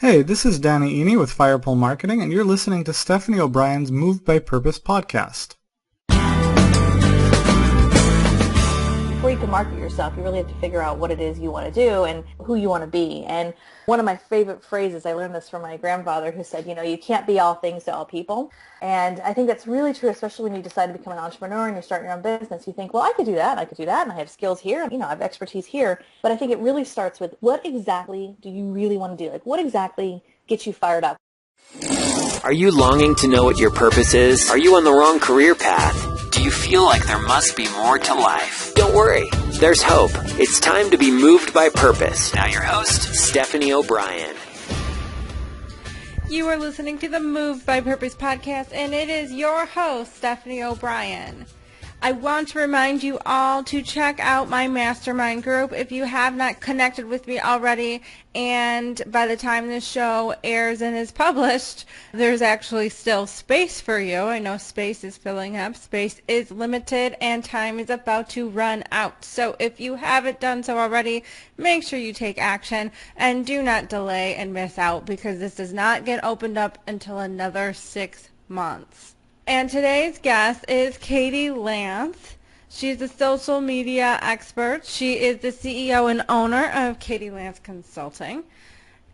Hey, this is Danny Eni with Firepole Marketing, and you're listening to Stephanie O'Brien's Move by Purpose podcast. Before you can market yourself, you really have to figure out what it is you want to do and who you want to be. And one of my favorite phrases, I learned this from my grandfather, who said, you can't be all things to all people. And I think that's really true, especially when you decide to become an entrepreneur and you're starting your own business. You think, well, I could do that, and I could do that, and I have skills here, and I have expertise here. But I think it really starts with, what exactly do you really want to do? Like, what exactly gets you fired up? Are you longing to know what your purpose is? Are you on the wrong career path? Do you feel like there must be more to life? Don't worry, there's hope. It's time to be moved by purpose. Now your host, Stephanie O'Brien. You are listening to the Move by Purpose podcast, and it is your host, Stephanie O'Brien. I want to remind you all to check out my mastermind group if you have not connected with me already, and by the time this show airs and is published, there's actually still space for you. I know space is filling up, space is limited, and time is about to run out. So if you haven't done so already, make sure you take action and do not delay and miss out, because this does not get opened up until another 6 months. And today's guest is Katie Lance. She's a social media expert. She is the CEO and owner of Katie Lance Consulting.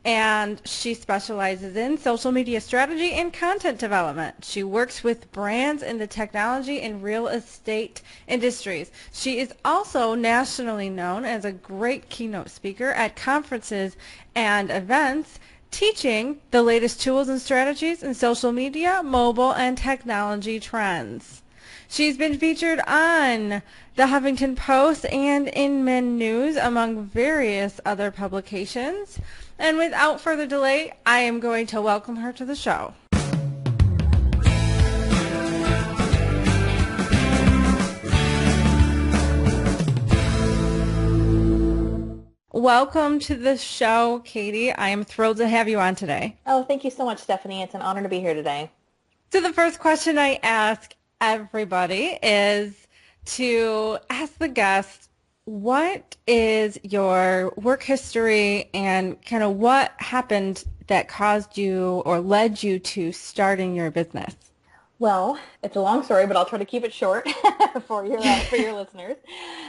And she specializes in social media strategy and content development. She works with brands in the technology and real estate industries. She is also nationally known as a great keynote speaker at conferences and events, teaching the latest tools and strategies in social media, mobile, and technology trends. She's been featured on the Huffington Post and Inman News, among various other publications. And without further delay, I am going to welcome her to the show. Welcome to the show, Katie. I am thrilled to have you on today. Oh, thank you so much, Stephanie. It's an honor to be here today. So the first question I ask everybody is to ask the guest, what is your work history and kind of what happened that caused you or led you to starting your business? Well, it's a long story, but I'll try to keep it short for your listeners.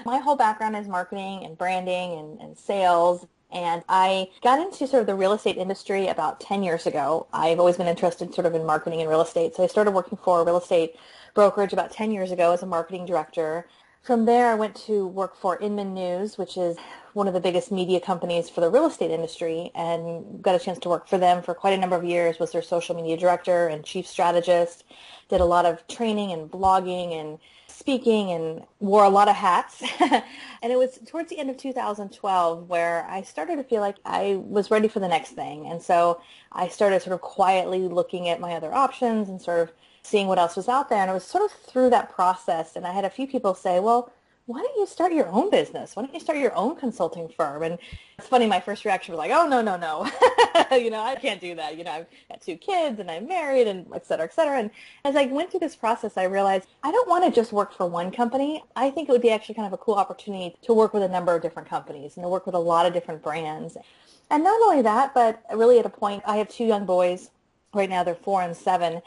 My whole background is marketing and branding and sales, and I got into sort of the real estate industry about 10 years ago. I've always been interested sort of in marketing and real estate, so I started working for a real estate brokerage about 10 years ago as a marketing director. From there, I went to work for Inman News, which is one of the biggest media companies for the real estate industry, and got a chance to work for them for quite a number of years, was their social media director and chief strategist, did a lot of training and blogging and speaking and wore a lot of hats. And it was towards the end of 2012 where I started to feel like I was ready for the next thing. And so I started sort of quietly looking at my other options and sort of seeing what else was out there. And it was sort of through that process, and I had a few people say, well, why don't you start your own business? Why don't you start your own consulting firm? And it's funny, my first reaction was like, oh, no. I can't do that. I've got 2 kids and I'm married and et cetera, et cetera. And as I went through this process, I realized I don't want to just work for one company. I think it would be actually kind of a cool opportunity to work with a number of different companies and to work with a lot of different brands. And not only that, but really at a point, I have 2 young boys. Right now they're 4 and 7.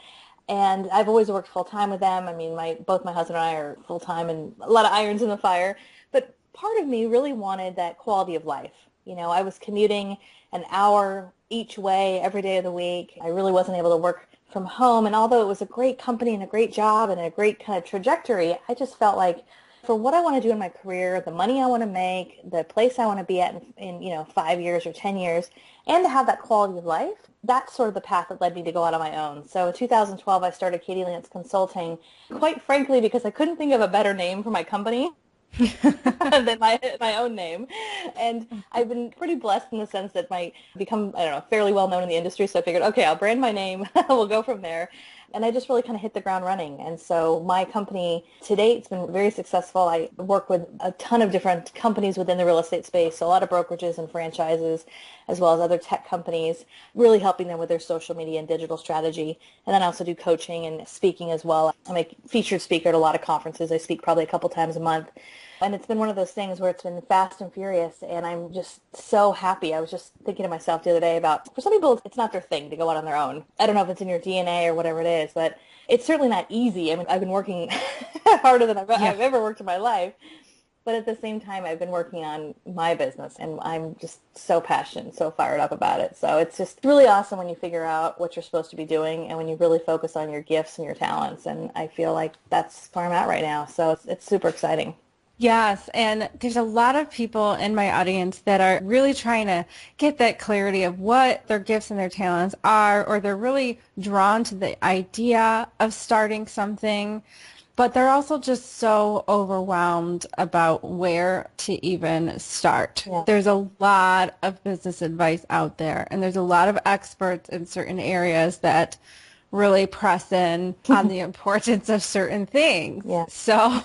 And I've always worked full-time with them. I mean, both my husband and I are full-time and a lot of irons in the fire. But part of me really wanted that quality of life. I was commuting an hour each way every day of the week. I really wasn't able to work from home. And although it was a great company and a great job and a great kind of trajectory, I just felt like for what I want to do in my career, the money I want to make, the place I want to be at in 5 years or 10 years, and to have that quality of life, that's sort of the path that led me to go out on my own. So in 2012, I started Katie Lance Consulting, quite frankly, because I couldn't think of a better name for my company than my own name. And I've been pretty blessed in the sense that I become, fairly well known in the industry. So I figured, okay, I'll brand my name. We'll go from there. And I just really kind of hit the ground running. And so my company to date has been very successful. I work with a ton of different companies within the real estate space, so a lot of brokerages and franchises, as well as other tech companies, really helping them with their social media and digital strategy. And then I also do coaching and speaking as well. I'm a featured speaker at a lot of conferences. I speak probably a couple times a month. And it's been one of those things where it's been fast and furious, and I'm just so happy. I was just thinking to myself the other day about, for some people, it's not their thing to go out on their own. I don't know if it's in your DNA or whatever it is, but it's certainly not easy. I mean, I've been working harder than I've ever worked in my life. But at the same time, I've been working on my business, and I'm just so passionate, so fired up about it. So it's just really awesome when you figure out what you're supposed to be doing and when you really focus on your gifts and your talents. And I feel like that's where I'm at right now. So it's super exciting. Yes, and there's a lot of people in my audience that are really trying to get that clarity of what their gifts and their talents are, or they're really drawn to the idea of starting something. But they're also just so overwhelmed about where to even start. Yeah. There's a lot of business advice out there, and there's a lot of experts in certain areas that really press in on the importance of certain things. Yeah. So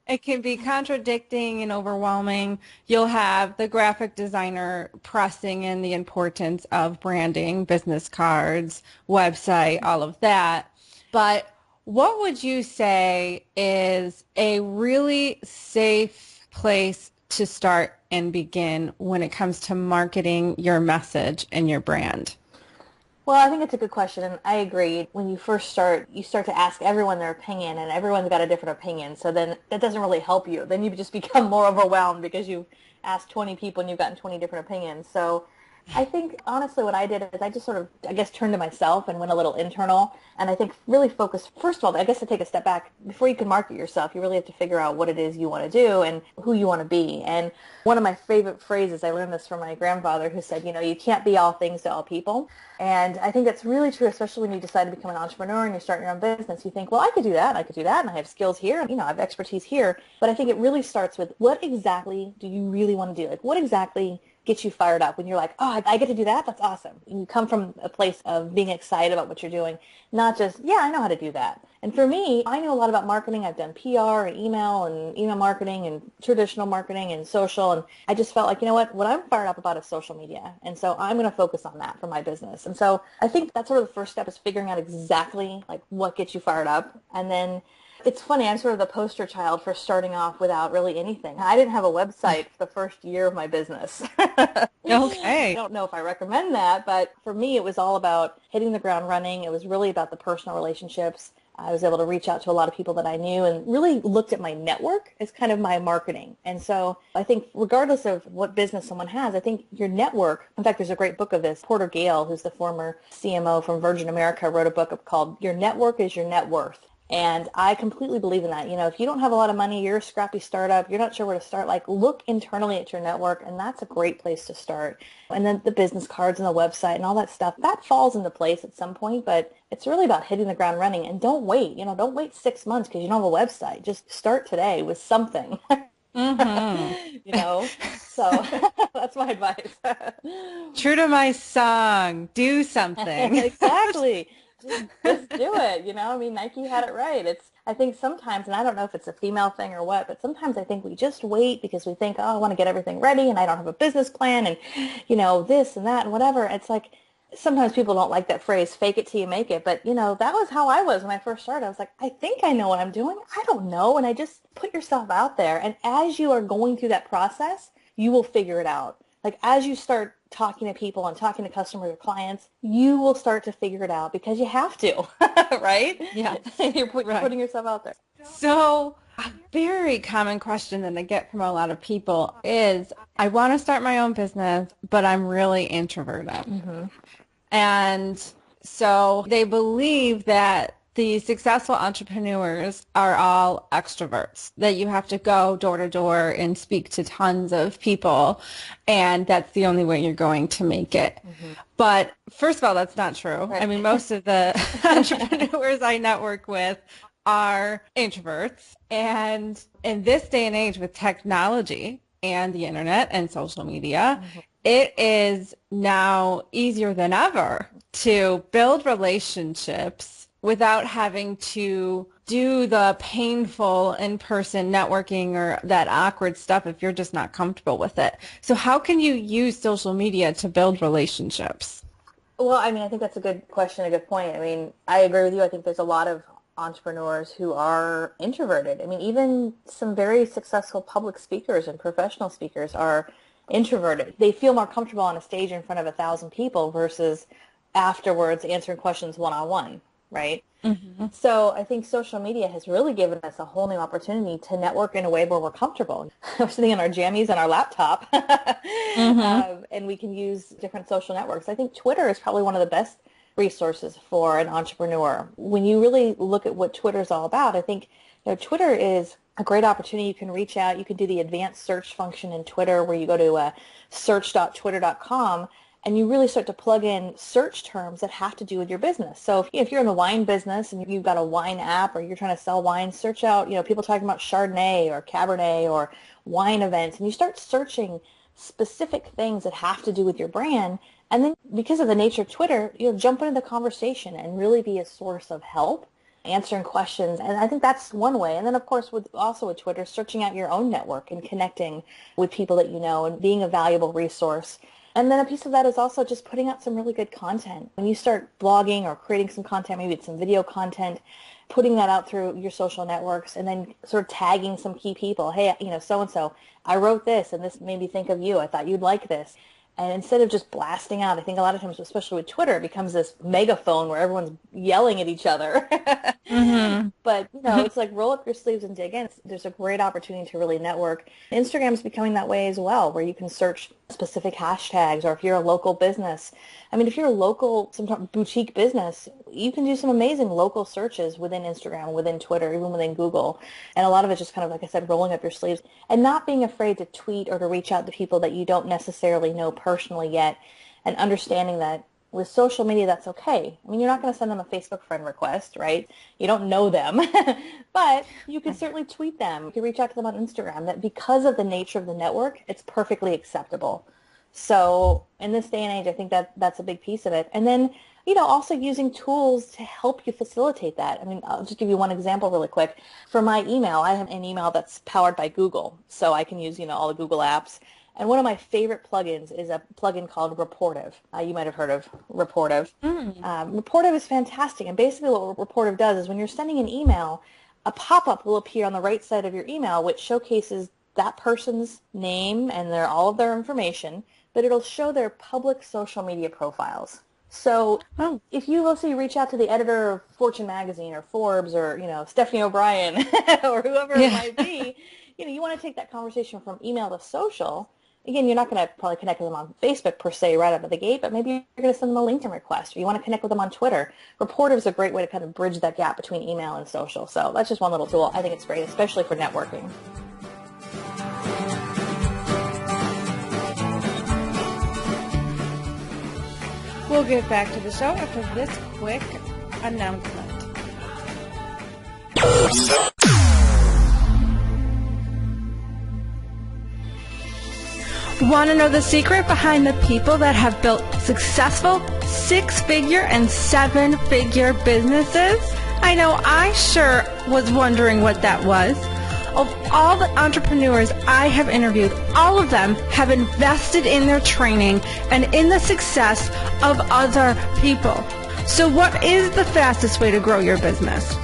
it can be contradicting and overwhelming. You'll have the graphic designer pressing in the importance of branding, business cards, website, all of that. But what would you say is a really safe place to start and begin when it comes to marketing your message and your brand? Well, I think it's a good question, and I agree. When you first start, you start to ask everyone their opinion, and everyone's got a different opinion, so then that doesn't really help you. Then you just become more overwhelmed because you've asked 20 people and you've gotten 20 different opinions. So I think, honestly, what I did is I just sort of, I guess, turned to myself and went a little internal. And I think really focused, first of all, I guess to take a step back, before you can market yourself, you really have to figure out what it is you want to do and who you want to be. And one of my favorite phrases, I learned this from my grandfather, who said, you can't be all things to all people. And I think that's really true, especially when you decide to become an entrepreneur and you start your own business. You think, well, I could do that, and I could do that, and I have skills here, and I have expertise here. But I think it really starts with, what exactly do you really want to do? Like, what exactly gets you fired up when you're like, oh, I get to do that? That's awesome. And you come from a place of being excited about what you're doing, not just, yeah, I know how to do that. And for me, I know a lot about marketing. I've done PR and email marketing and traditional marketing and social. And I just felt like, what I'm fired up about is social media. And so I'm going to focus on that for my business. And so I think that's sort of the first step, is figuring out exactly like what gets you fired up. And then it's funny, I'm sort of the poster child for starting off without really anything. I didn't have a website for the first year of my business. Okay. I don't know if I recommend that, but for me, it was all about hitting the ground running. It was really about the personal relationships. I was able to reach out to a lot of people that I knew and really looked at my network as kind of my marketing. And so I think regardless of what business someone has, I think your network, in fact, there's a great book of this. Porter Gale, who's the former CMO from Virgin America, wrote a book called Your Network is Your Net Worth. And I completely believe in that. If you don't have a lot of money, you're a scrappy startup, you're not sure where to start, like, look internally at your network, and that's a great place to start. And then the business cards and the website and all that stuff, that falls into place at some point, but it's really about hitting the ground running. And don't wait, don't wait 6 months because you don't have a website. Just start today with something. Mm-hmm. So that's my advice. True to my song, do something. Exactly. Just do it. Nike had it right. I think sometimes, and I don't know if it's a female thing or what, but sometimes I think we just wait because we think, oh, I want to get everything ready and I don't have a business plan and, this and that and whatever. It's like, sometimes people don't like that phrase, fake it till you make it. But, that was how I was when I first started. I was like, I think I know what I'm doing. I don't know. And I just put yourself out there. And as you are going through that process, you will figure it out. Like, as you start talking to people and talking to customers or clients, you will start to figure it out because you have to, right? Yeah. You're putting yourself out there. So a very common question that I get from a lot of people is, I want to start my own business, but I'm really introverted. Mm-hmm. And so they believe that the successful entrepreneurs are all extroverts, that you have to go door to door and speak to tons of people, and that's the only way you're going to make it. Mm-hmm. But first of all, that's not true. Right. I mean, most of the entrepreneurs I network with are introverts. And in this day and age with technology and the internet and social media, mm-hmm. it is now easier than ever to build relationships without having to do the painful in-person networking or that awkward stuff if you're just not comfortable with it. So how can you use social media to build relationships? Well, I think that's a good question, a good point. I agree with you. I think there's a lot of entrepreneurs who are introverted. I mean, even some very successful public speakers and professional speakers are introverted. They feel more comfortable on a stage in front of 1,000 people versus afterwards answering questions one-on-one, right? Mm-hmm. So I think social media has really given us a whole new opportunity to network in a way where we're comfortable. We're sitting on our jammies on our laptop, and we can use different social networks. I think Twitter is probably one of the best resources for an entrepreneur. When you really look at what Twitter is all about, I think Twitter is a great opportunity. You can reach out. You can do the advanced search function in Twitter where you go to search.twitter.com and you really start to plug in search terms that have to do with your business. So if you're in the wine business and you've got a wine app or you're trying to sell wine, search out, people talking about Chardonnay or Cabernet or wine events, and you start searching specific things that have to do with your brand. And then because of the nature of Twitter, jump into the conversation and really be a source of help, answering questions. And I think that's one way. And then, of course, with Twitter, searching out your own network and connecting with people that you know and being a valuable resource. And then a piece of that is also just putting out some really good content. When you start blogging or creating some content, maybe it's some video content, putting that out through your social networks and then sort of tagging some key people. Hey, so-and-so, I wrote this and this made me think of you. I thought you'd like this. And instead of just blasting out, I think a lot of times, especially with Twitter, it becomes this megaphone where everyone's yelling at each other. Mm-hmm. But, it's like roll up your sleeves and dig in. There's a great opportunity to really network. Instagram's becoming that way as well, where you can search specific hashtags, or if you're a local business. I mean, if you're a local, some boutique business, you can do some amazing local searches within Instagram, within Twitter, even within Google. And a lot of it's just kind of, like I said, rolling up your sleeves and not being afraid to tweet or to reach out to people that you don't necessarily know personally yet, and understanding that with social media, that's okay. I mean, you're not going to send them a Facebook friend request, right? You don't know them, but you can certainly tweet them. You can reach out to them on Instagram. That because of the nature of the network, it's perfectly acceptable. So in this day and age, I think that's a big piece of it. And then, also using tools to help you facilitate that. I mean, I'll just give you one example really quick. For my email, I have an email that's powered by Google, so I can use, all the Google apps. And one of my favorite plugins is a plugin called Rapportive. You might have heard of Rapportive. Rapportive is fantastic. And basically what Rapportive does is when you're sending an email, a pop-up will appear on the right side of your email, which showcases that person's name and all of their information, but it'll show their public social media profiles. So if you also reach out to the editor of Fortune magazine or Forbes or, Stephanie O'Brien or whoever it might be, you want to take that conversation from email to social. Again, you're not going to probably connect with them on Facebook per se right out of the gate, but maybe you're going to send them a LinkedIn request, or you want to connect with them on Twitter. Rapportive is a great way to kind of bridge that gap between email and social. So that's just one little tool. I think it's great, especially for networking. We'll get back to the show after this quick announcement. Want to know the secret behind the people that have built successful 6-figure and 7-figure businesses? I know I sure was wondering what that was. Of all the entrepreneurs I have interviewed, all of them have invested in their training and in the success of other people. So what is the fastest way to grow your business?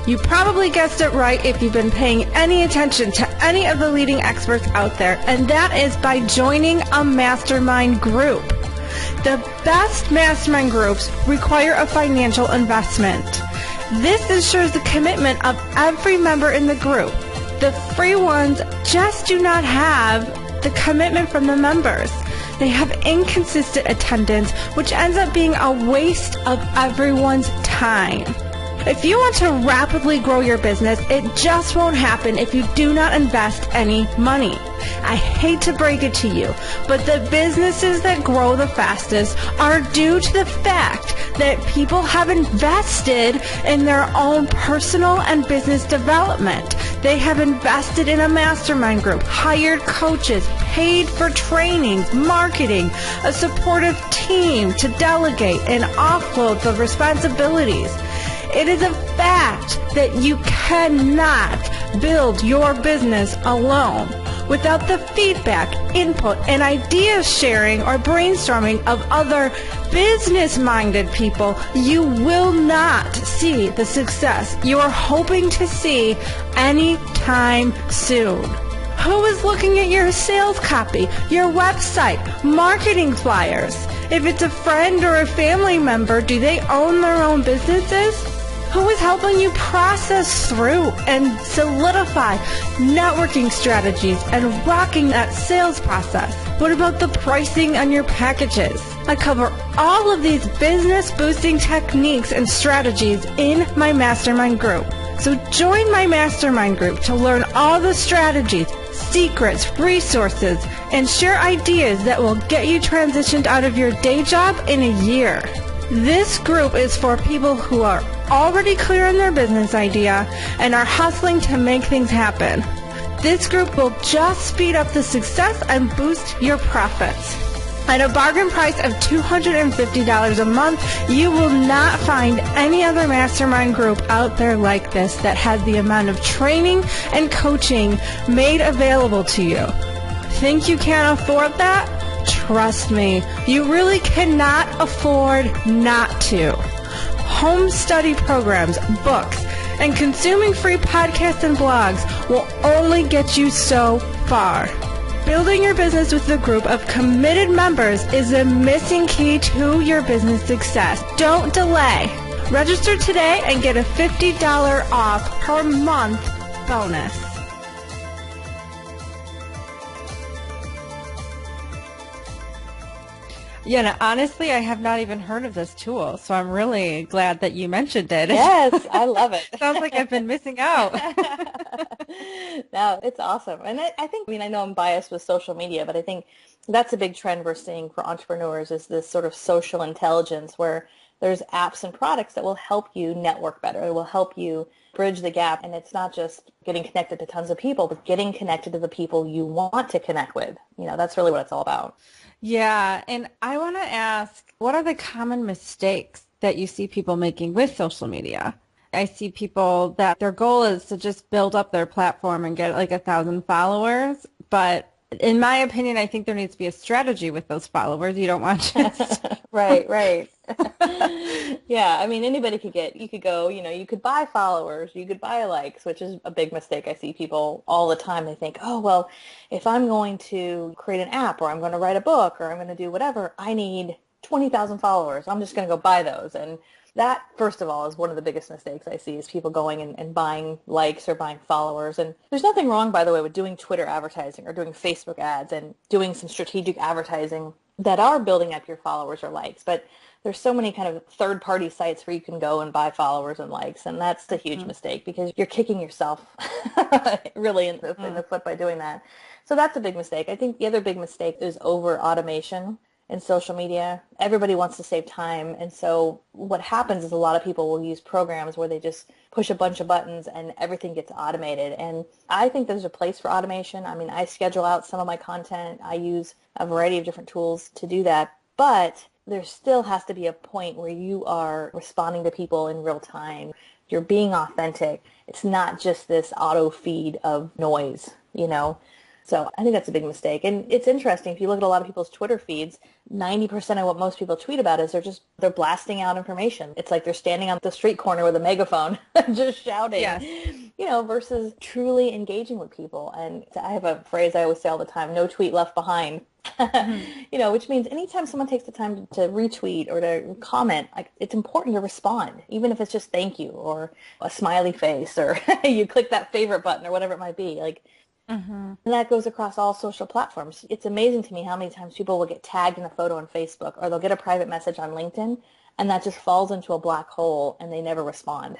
You probably guessed it right if you've been paying any attention to any of the leading experts out there, and that is by joining a mastermind group. The best mastermind groups require a financial investment. This ensures the commitment of every member in the group. The free ones just do not have the commitment from the members. They have inconsistent attendance, which ends up being a waste of everyone's time. If you want to rapidly grow your business, it just won't happen if you do not invest any money. I hate to break it to you, but the businesses that grow the fastest are due to the fact that people have invested in their own personal and business development. They have invested in a mastermind group, hired coaches, paid for trainings, marketing, a supportive team to delegate and offload the responsibilities. It is a fact that you cannot build your business alone. Without the feedback, input, and idea sharing or brainstorming of other business-minded people, you will not see the success you are hoping to see anytime soon. Who is looking at your sales copy, your website, marketing flyers? If it's a friend or a family member, do they own their own businesses? Who is helping you process through and solidify networking strategies and rocking that sales process? What about the pricing on your packages? I cover all of these business boosting techniques and strategies in my mastermind group. So join my mastermind group to learn all the strategies, secrets, resources, and share ideas that will get you transitioned out of your day job in a year. This group is for people who are already clear on their business idea and are hustling to make things happen. This group will just speed up the success and boost your profits. At a bargain price of $250 a month, you will not find any other mastermind group out there like this that has the amount of training and coaching made available to you. Think you can't afford that? Trust me, you really cannot afford not to. Home study programs, books, and consuming free podcasts and blogs will only get you so far. Building your business with a group of committed members is the missing key to your business success. Don't delay. Register today and get a $50 off per month bonus. Yeah, no, honestly, I have not even heard of this tool, so I'm really glad that you mentioned it. Yes, I love it. Sounds like I've been missing out. No, it's awesome. And I think, I know I'm biased with social media, but I think that's a big trend we're seeing for entrepreneurs is this sort of social intelligence where there's apps and products that will help you network better. It will help you bridge the gap. And it's not just getting connected to tons of people, but getting connected to the people you want to connect with. That's really what it's all about. Yeah, and I want to ask, what are the common mistakes that you see people making with social media? I see people that their goal is to just build up their platform and get like 1,000 followers, but in my opinion, I think there needs to be a strategy with those followers. You don't want just... Right. Yeah, anybody you could go, you could buy followers, you could buy likes, which is a big mistake. I see people all the time. They think, oh, well, if I'm going to create an app or I'm going to write a book or I'm going to do whatever, I need 20,000 followers. I'm just going to go buy those. And that, first of all, is one of the biggest mistakes I see is people going and buying likes or buying followers. And there's nothing wrong, by the way, with doing Twitter advertising or doing Facebook ads and doing some strategic advertising that are building up your followers or likes. But there's so many kind of third-party sites where you can go and buy followers and likes, and that's a huge mistake because you're kicking yourself really in the foot by doing that. So that's a big mistake. I think the other big mistake is over-automation in social media. Everybody wants to save time, and so what happens is a lot of people will use programs where they just push a bunch of buttons and everything gets automated. And I think there's a place for automation. I schedule out some of my content. I use a variety of different tools to do that, but there still has to be a point where you are responding to people in real time. You're being authentic. It's not just this auto feed of noise, So I think that's a big mistake. And it's interesting, if you look at a lot of people's Twitter feeds, 90% of what most people tweet about is they're blasting out information. It's like they're standing on the street corner with a megaphone just shouting, Yes. Versus truly engaging with people. And I have a phrase I always say all the time, no tweet left behind. Which means anytime someone takes the time to retweet or to comment, it's important to respond, even if it's just thank you or a smiley face or you click that favorite button or whatever it might be. And that goes across all social platforms. It's amazing to me how many times people will get tagged in a photo on Facebook or they'll get a private message on LinkedIn and that just falls into a black hole and they never respond.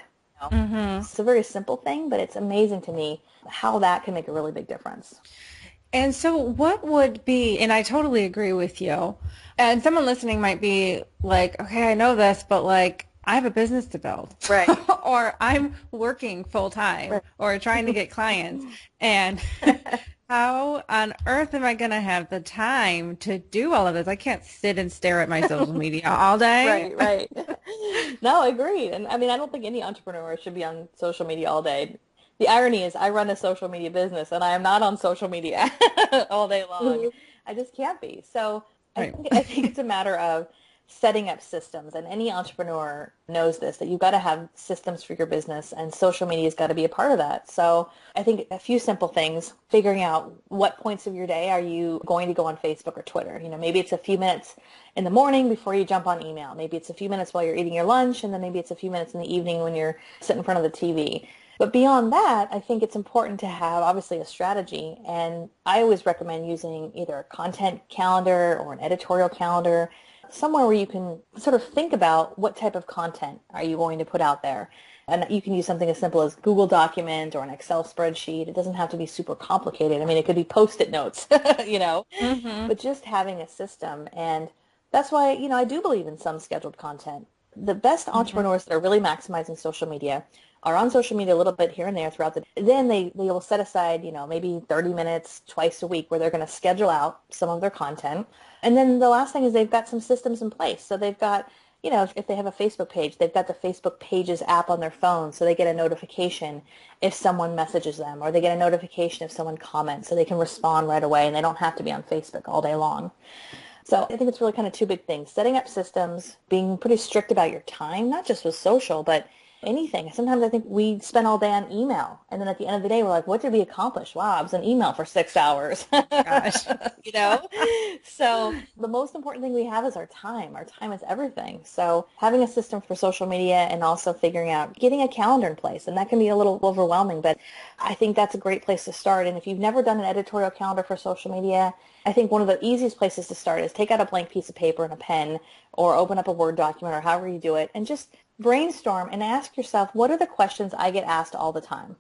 It's a very simple thing, but it's amazing to me how that can make a really big difference. And so what would be, and I totally agree with you, and someone listening might be like, okay, I know this, but I have a business to build. Right. Or I'm working full time Right. or trying to get clients. And how on earth am I going to have the time to do all of this? I can't sit and stare at my social media all day. Right. No, I agree. And I don't think any entrepreneur should be on social media all day. The irony is I run a social media business and I am not on social media all day long. I just can't be. So Right. I think it's a matter of setting up systems, and any entrepreneur knows this, that you've got to have systems for your business, and social media has got to be a part of that. So I think a few simple things: figuring out what points of your day are you going to go on Facebook or Twitter. Maybe it's a few minutes in the morning before you jump on email. Maybe it's a few minutes while you're eating your lunch, and then maybe it's a few minutes in the evening when you're sitting in front of the TV. But beyond that, I think it's important to have, obviously, a strategy. And I always recommend using either a content calendar or an editorial calendar, somewhere where you can sort of think about what type of content are you going to put out there. And you can use something as simple as Google document or an Excel spreadsheet. It doesn't have to be super complicated. I mean, it could be Post-it notes, but just having a system. And that's why, I do believe in some scheduled content. The best entrepreneurs that are really maximizing social media are on social media a little bit here and there throughout the day. Then they'll set aside, maybe 30 minutes twice a week where they're going to schedule out some of their content. And then the last thing is they've got some systems in place. So they've got, if they have a Facebook page, they've got the Facebook Pages app on their phone, so they get a notification if someone messages them, or they get a notification if someone comments, so they can respond right away and they don't have to be on Facebook all day long. So I think it's really kind of two big things: setting up systems, being pretty strict about your time, not just with social, but anything. Sometimes I think we spend all day on email, and then at the end of the day, we're like, what did we accomplish? Wow, I was on email for 6 hours. Gosh. So the most important thing we have is our time. Our time is everything. So having a system for social media, and also figuring out getting a calendar in place, and that can be a little overwhelming, but I think that's a great place to start. And if you've never done an editorial calendar for social media, I think one of the easiest places to start is take out a blank piece of paper and a pen, or open up a Word document, or however you do it, and just brainstorm and ask yourself, what are the questions I get asked all the time?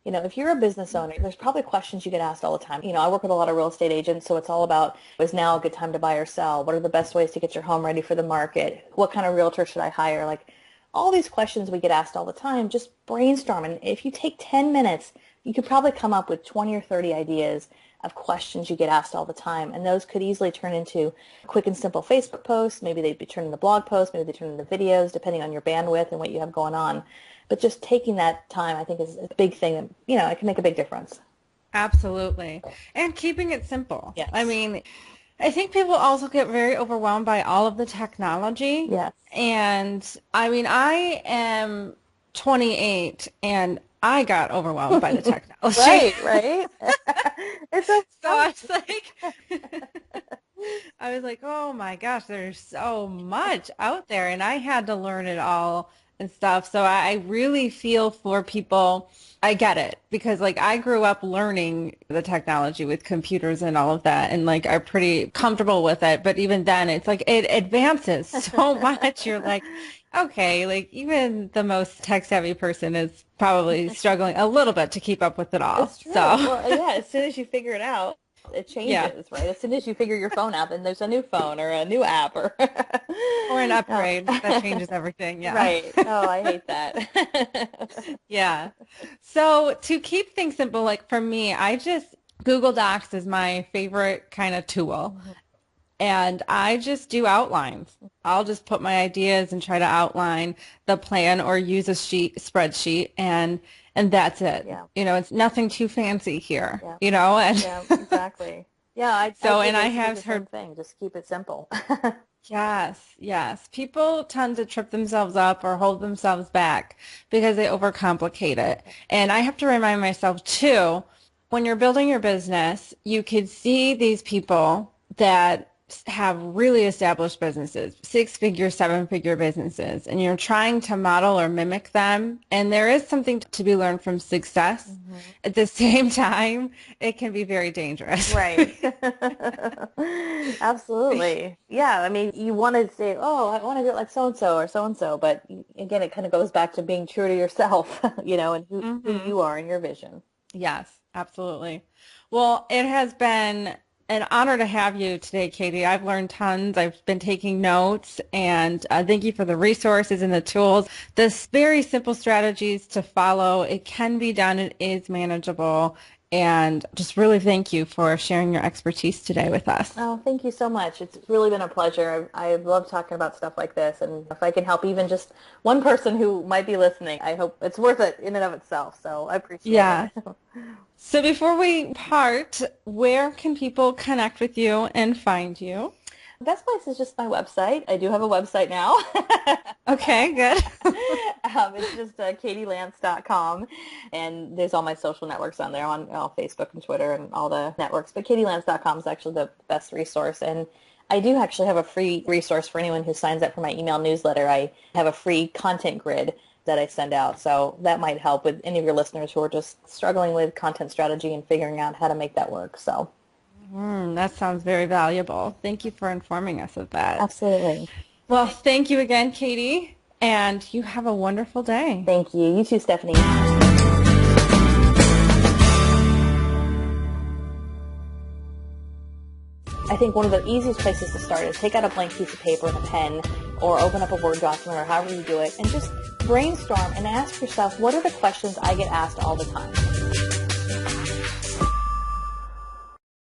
If you're a business owner, there's probably questions you get asked all the time. I work with a lot of real estate agents, so it's all about, is now a good time to buy or sell? What are the best ways to get your home ready for the market? What kind of realtor should I hire? Like, all these questions we get asked all the time. Just brainstorm. And if you take 10 minutes, you could probably come up with 20 or 30 ideas of questions you get asked all the time. And those could easily turn into quick and simple Facebook posts. Maybe they'd be turned into blog posts. Maybe they turn into videos, depending on your bandwidth and what you have going on. But just taking that time, I think, is a big thing. And, it can make a big difference. Absolutely. And keeping it simple. Yes. I mean, I think people also get very overwhelmed by all of the technology. Yes. And I mean, I am 28 and I got overwhelmed by the technology. Right. It's so I was like, oh my gosh, there's so much out there, and I had to learn it all and stuff. So I really feel for people. I get it, because I grew up learning the technology with computers and all of that, and are pretty comfortable with it. But even then, it's it advances so much. You're like, okay, even the most tech savvy person is probably struggling a little bit to keep up with it all. It's true. So well, yeah, as soon as you figure it out, it changes, right? As soon as you figure your phone out, then there's a new phone or a new app or an upgrade that changes everything. Yeah. Right. Oh, I hate that. Yeah. So to keep things simple, for me, Google Docs is my favorite kind of tool. Mm-hmm. And I just do outlines. I'll just put my ideas and try to outline the plan, or use a spreadsheet, and that's it. Yeah. It's nothing too fancy here. Yeah. And yeah, exactly. Yeah. I have heard thing. Just keep it simple. Yes. People tend to trip themselves up or hold themselves back because they overcomplicate it. And I have to remind myself too, when you're building your business, you could see these people that have really established businesses, 6-figure, 7-figure businesses, and you're trying to model or mimic them. And there is something to be learned from success. Mm-hmm. At the same time, it can be very dangerous. Right. Absolutely. Yeah. I mean, you want to say, oh, I want to do it like so-and-so or so-and-so. But again, it kind of goes back to being true to yourself, and who you are and your vision. Yes, absolutely. Well, it has been an honor to have you today, Katie. I've learned tons. I've been taking notes, and thank you for the resources and the tools. The very simple strategies to follow. It can be done. It is manageable. and just really thank you for sharing your expertise today with us. Oh, thank you so much. It's really been a pleasure. I love talking about stuff like this, and if I can help even just one person who might be listening, I hope it's worth it in and of itself. So I appreciate it. So before we part, where can people connect with you and find you? The best place is just my website. I do have a website now. Okay, good. It's just katielance.com, and there's all my social networks on there, on Facebook and Twitter and all the networks. But katielance.com is actually the best resource, and I do actually have a free resource for anyone who signs up for my email newsletter. I have a free content grid that I send out, so that might help with any of your listeners who are just struggling with content strategy and figuring out how to make that work. So. That sounds very valuable. Thank you for informing us of that. Absolutely. Well, thank you again, Katie, and you have a wonderful day. Thank you. You too, Stephanie. I think one of the easiest places to start is take out a blank piece of paper and a pen, or open up a Word document, or however you do it, and just brainstorm and ask yourself, what are the questions I get asked all the time?